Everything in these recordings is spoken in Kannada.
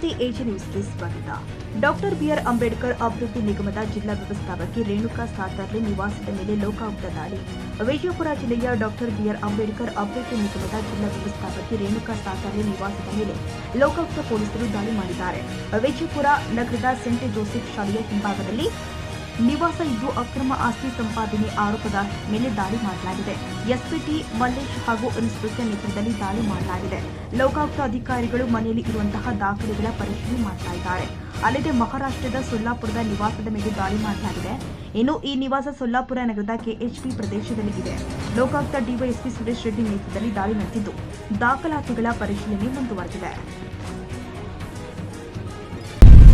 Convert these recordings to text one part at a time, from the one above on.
ನಮಸ್ತೆ ಎಜೆ ನ್ಯೂಸ್ಗೆ ಸ್ವಾಗತ. ಡಾಕ್ಟರ್ ಬಿಆರ್ ಅಂಬೇಡ್ಕರ್ ಅಭಿವೃದ್ಧಿ ನಿಗಮದ ಜಿಲ್ಲಾ ವ್ಯವಸ್ಥಾಪಕಿ ರೇಣುಕಾ ಸಾತರ್ಲೆ ನಿವಾಸದ ಮೇಲೆ ಲೋಕಾಯುಕ್ತ ದಾಳಿ. ವಿಜಯಪುರ ಜಿಲ್ಲೆಯ ಡಾಕ್ಟರ್ ಬಿಆರ್ ಅಂಬೇಡ್ಕರ್ ಅಭಿವೃದ್ಧಿ ನಿಗಮದ ಜಿಲ್ಲಾ ವ್ಯವಸ್ಥಾಪಕಿ ರೇಣುಕಾ ಸಾತರ್ಲೆ ನಿವಾಸದ ಮೇಲೆ ಲೋಕಾಯುಕ್ತ ಪೊಲೀಸರು ದಾಳಿ ಮಾಡಿದ್ದಾರೆ. ವಿಜಯಪುರ ನಗರದ ಸೆಂಟ್ ಜೋಸೆಫ್ ಶಾಲೆಯ ಹಿಂಭಾಗದಲ್ಲಿ ನಿವಾಸ ಇದ್ದು ಅಕ್ರಮ ಆಸ್ತಿ ಸಂಪಾದನೆ ಆರೋಪದ ಮೇಲೆ ದಾಳಿ ಮಾಡಲಾಗಿದೆ. ಎಸ್ಪಿಟಿ ಮಲ್ಲೇಶ್ ಹಾಗೂ ಇನ್ಸ್ಪೆಕ್ಟರ್ ನೇತೃತ್ವದಲ್ಲಿ ದಾಳಿ ಮಾಡಲಾಗಿದೆ. ಲೋಕಾಯುಕ್ತ ಅಧಿಕಾರಿಗಳು ಮನೆಯಲ್ಲಿ ಇರುವಂತಹ ದಾಖಲೆಗಳ ಪರಿಶೀಲನೆ ಮಾಡ್ತಾ ಇದ್ದಾರೆ. ಅಲ್ಲದೆ ಮಹಾರಾಷ್ಟ್ರದ ಸೊಲ್ಲಾಪುರದ ನಿವಾಸದ ಮೇಲೆ ದಾಳಿ ಮಾಡಲಾಗಿದೆ. ಇನ್ನು ಈ ನಿವಾಸ ಸೊಲ್ಲಾಪುರ ನಗರದ ಕೆಎಚ್ಪಿ ಪ್ರದೇಶದಲ್ಲಿ ಇದೆ. ಲೋಕಾಯುಕ್ತ ಡಿವೈಎಸ್ಪಿ ಸುರೇಶ್ ರೆಡ್ಡಿ ನೇತೃತ್ವದಲ್ಲಿ ದಾಳಿ ನಡೆದಿದ್ದು ದಾಖಲಾತಿಗಳ ಪರಿಶೀಲನೆ ಮುಂದುವರೆದಿದೆ.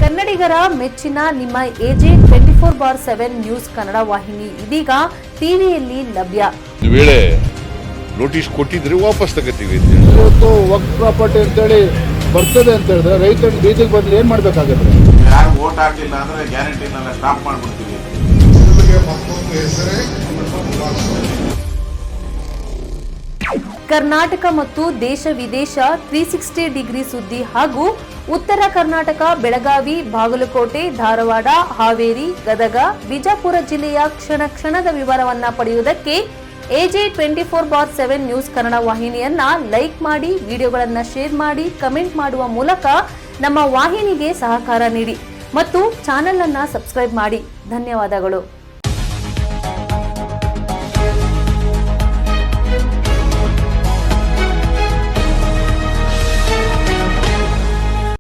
ಕನ್ನಡಿಗರ ಮೆಚ್ಚಿನ ನಿಮ್ಮ ಎಜೆ 24/7 ನ್ಯೂಸ್ ಕನ್ನಡ ವಾಹಿನಿ ಇದೀಗ ಟಿವಿಯಲ್ಲಿ ಲಭ್ಯ. ಒಂದು ವೇಳೆ ನೋಟಿಸ್ ಕೊಟ್ಟಿದ್ರೆ ವಾಪಸ್ ತಗೋತೀವಿ. ಇವತ್ತು ವಕ್ಫ್ ಪ್ರಾಪರ್ಟಿ ಅಂತೇಳಿ ಬರ್ತದೆ ಅಂತ ಹೇಳಿದ್ರೆ ರೈತರ ಬೀದಿಗೆ ಬಂದ್ರೆ ಏನ್ ಮಾಡ್ಬೇಕಾಗುತ್ತೆ? ಯಾರು ವೋಟ್ ಹಾಕಲಿಲ್ಲ ಅಂದ್ರೆ ಗ್ಯಾರಂಟಿನೆಲ್ಲ ಸ್ಟಾಪ್ ಮಾಡ್ಬಿಡ್ತೀವಿ. ಕರ್ನಾಟಕ ಮತ್ತು ದೇಶ ವಿದೇಶ 360 ಡಿಗ್ರಿ ಸುದ್ದಿ ಹಾಗೂ ಉತ್ತರ ಕರ್ನಾಟಕ, ಬೆಳಗಾವಿ, ಬಾಗಲಕೋಟೆ, ಧಾರವಾಡ, ಹಾವೇರಿ, ಗದಗ, ಬಿಜಾಪುರ ಜಿಲ್ಲೆಯ ಕ್ಷಣ ಕ್ಷಣದ ವಿವರವನ್ನ ಪಡೆಯುವುದಕ್ಕೆ ಎಜೆ 24/7 ನ್ಯೂಸ್ ಕನ್ನಡ ವಾಹಿನಿಯನ್ನ ಲೈಕ್ ಮಾಡಿ, ವಿಡಿಯೋಗಳನ್ನ ಶೇರ್ ಮಾಡಿ, ಕಮೆಂಟ್ ಮಾಡುವ ಮೂಲಕ ನಮ್ಮ ವಾಹಿನಿಗೆ ಸಹಕಾರ ನೀಡಿ ಮತ್ತು ಚಾನೆಲ್ ಅನ್ನ ಸಬ್ಸ್ಕ್ರೈಬ್ ಮಾಡಿ. ಧನ್ಯವಾದಗಳು.